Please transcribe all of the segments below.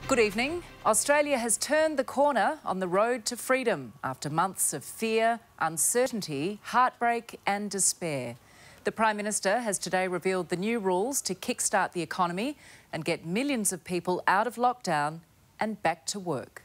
Good evening. Australia has turned the corner on the road to freedom after months of fear, uncertainty, heartbreak and despair. The Prime Minister has today revealed the new rules to kickstart the economy and get millions of people out of lockdown and back to work.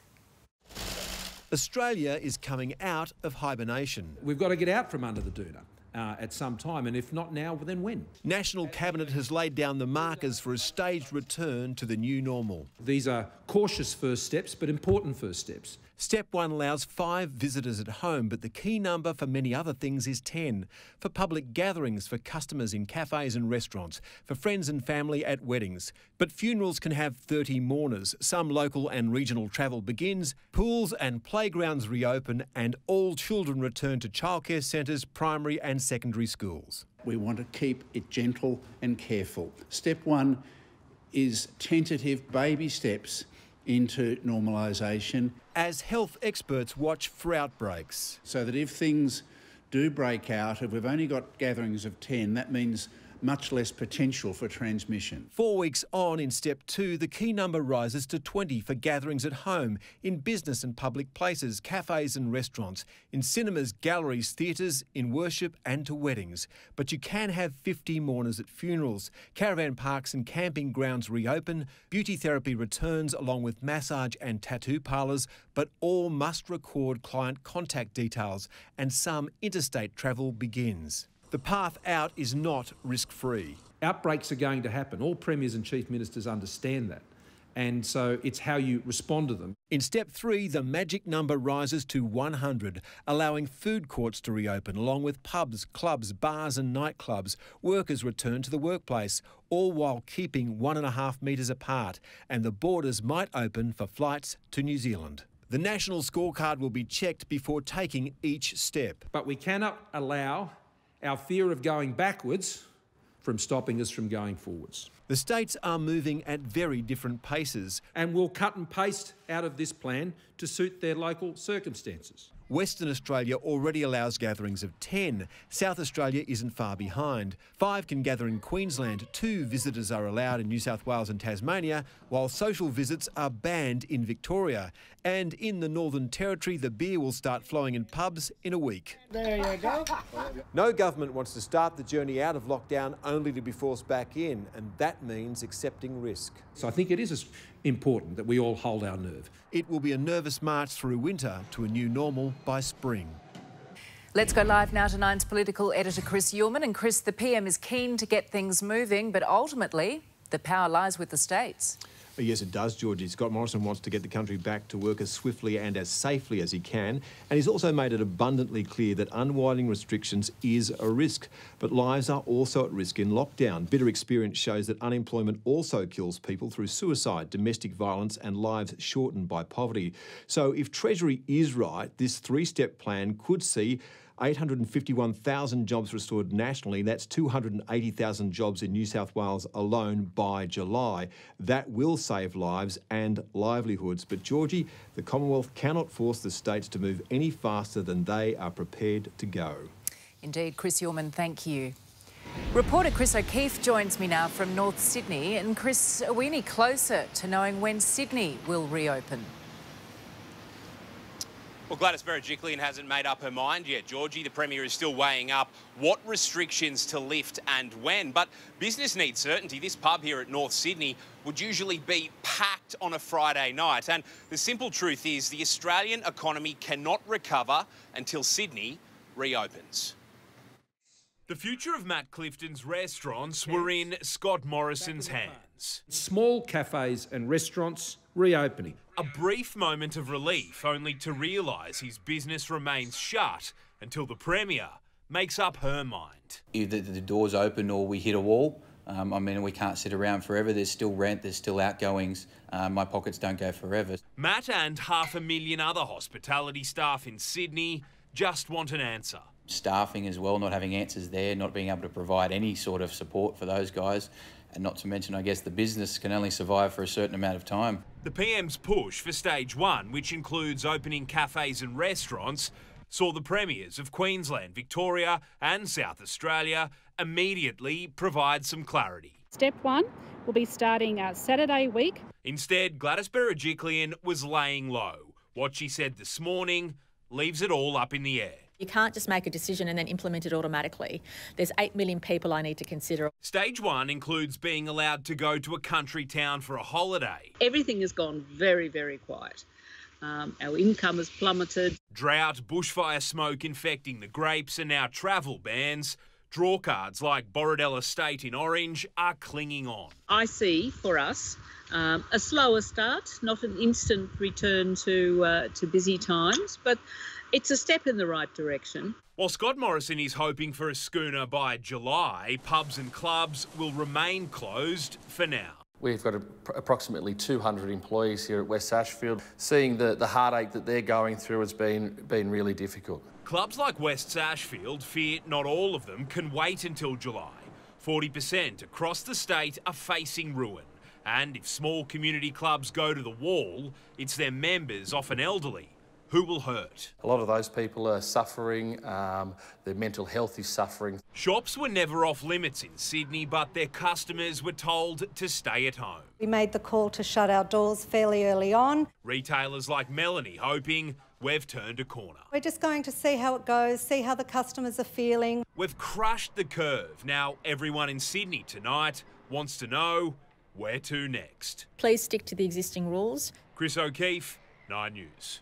Australia is coming out of hibernation. We've got to get out from under the doona at some time, and if not now, then when? National Cabinet has laid down the markers for a staged return to the new normal. These are cautious first steps, but important first steps. Step 1 allows 5 visitors at home, but the key number for many other things is 10. For public gatherings, for customers in cafes and restaurants, for friends and family at weddings. But funerals can have 30 mourners. Some local and regional travel begins, pools and playgrounds reopen, and all children return to childcare centres, primary and secondary schools. We want to keep it gentle and careful. Step 1 is tentative baby steps into normalisation. As health experts watch for outbreaks. So that if things do break out, if we've only got gatherings of 10, that means much less potential for transmission. 4 weeks on in Step 2, the key number rises to 20 for gatherings at home, in business and public places, cafes and restaurants, in cinemas, galleries, theatres, in worship and to weddings. But you can have 50 mourners at funerals. Caravan parks and camping grounds reopen, beauty therapy returns along with massage and tattoo parlours, but all must record client contact details and some interstate travel begins. The path out is not risk-free. Outbreaks are going to happen. All premiers and chief ministers understand that. And so it's how you respond to them. In Step 3, the magic number rises to 100, allowing food courts to reopen, along with pubs, clubs, bars and nightclubs. Workers return to the workplace, all while keeping 1.5 metres apart, and the borders might open for flights to New Zealand. The national scorecard will be checked before taking each step. But we cannot allow our fear of going backwards from stopping us from going forwards. The states are moving at very different paces. And we'll cut and paste out of this plan to suit their local circumstances. Western Australia already allows gatherings of 10. South Australia isn't far behind. 5 can gather in Queensland, 2 visitors are allowed in New South Wales and Tasmania, while social visits are banned in Victoria. And in the Northern Territory, the beer will start flowing in pubs in a week. There you go. No government wants to start the journey out of lockdown only to be forced back in, and that means accepting risk. So I think it is important that we all hold our nerve. It will be a nervous march through winter to a new normal by spring. Let's go live now to Nine's political editor Chris Uhlmann. And Chris, the PM is keen to get things moving, but ultimately the power lies with the states. Yes, it does, Georgie. Scott Morrison wants to get the country back to work as swiftly and as safely as he can. And he's also made it abundantly clear that unwinding restrictions is a risk. But lives are also at risk in lockdown. Bitter experience shows that unemployment also kills people through suicide, domestic violence and lives shortened by poverty. So if Treasury is right, this 3-step plan could see 851,000 jobs restored nationally. That's 280,000 jobs in New South Wales alone by July. That will save lives and livelihoods. But Georgie, the Commonwealth cannot force the states to move any faster than they are prepared to go. Indeed, Chris Uhlmann, thank you. Reporter Chris O'Keefe joins me now from North Sydney. And Chris, are we any closer to knowing when Sydney will reopen? Well, Gladys Berejiklian hasn't made up her mind yet, Georgie. The Premier is still weighing up what restrictions to lift and when. But business needs certainty. This pub here at North Sydney would usually be packed on a Friday night. And the simple truth is the Australian economy cannot recover until Sydney reopens. The future of Matt Clifton's restaurants were in Scott Morrison's hands. Small cafes and restaurants reopening. A brief moment of relief, only to realise his business remains shut until the Premier makes up her mind. Either the doors open or we hit a wall. I mean, we can't sit around forever. There's still rent, there's still outgoings. My pockets don't go forever. Matt and 500,000 other hospitality staff in Sydney just want an answer. Staffing as well, not having answers there, not being able to provide any sort of support for those guys. And not to mention, I guess, the business can only survive for a certain amount of time. The PM's push for stage 1, which includes opening cafes and restaurants, saw the premiers of Queensland, Victoria and South Australia immediately provide some clarity. Step 1 will be starting Saturday week. Instead, Gladys Berejiklian was laying low. What she said this morning leaves it all up in the air. You can't just make a decision and then implement it automatically. There's 8 million people I need to consider. Stage 1 includes being allowed to go to a country town for a holiday. Everything has gone very, very quiet. Our income has plummeted. Drought, bushfire smoke infecting the grapes, and now travel bans. Drawcards like Borrowdale Estate in Orange are clinging on. I see for us a slower start, not an instant return to busy times, but it's a step in the right direction. While Scott Morrison is hoping for a schooner by July, pubs and clubs will remain closed for now. We've got approximately 200 employees here at West Ashfield. Seeing the heartache that they're going through has been really difficult. Clubs like West Ashfield fear not all of them can wait until July. 40% across the state are facing ruin. And if small community clubs go to the wall, it's their members, often elderly, who will hurt. A lot of those people are suffering, their mental health is suffering. Shops were never off limits in Sydney, but their customers were told to stay at home. We made the call to shut our doors fairly early on. Retailers like Melanie hoping we've turned a corner. We're just going to see how it goes, see how the customers are feeling. We've crushed the curve. Now everyone in Sydney tonight wants to know where to next. Please stick to the existing rules. Chris O'Keefe, 9 News.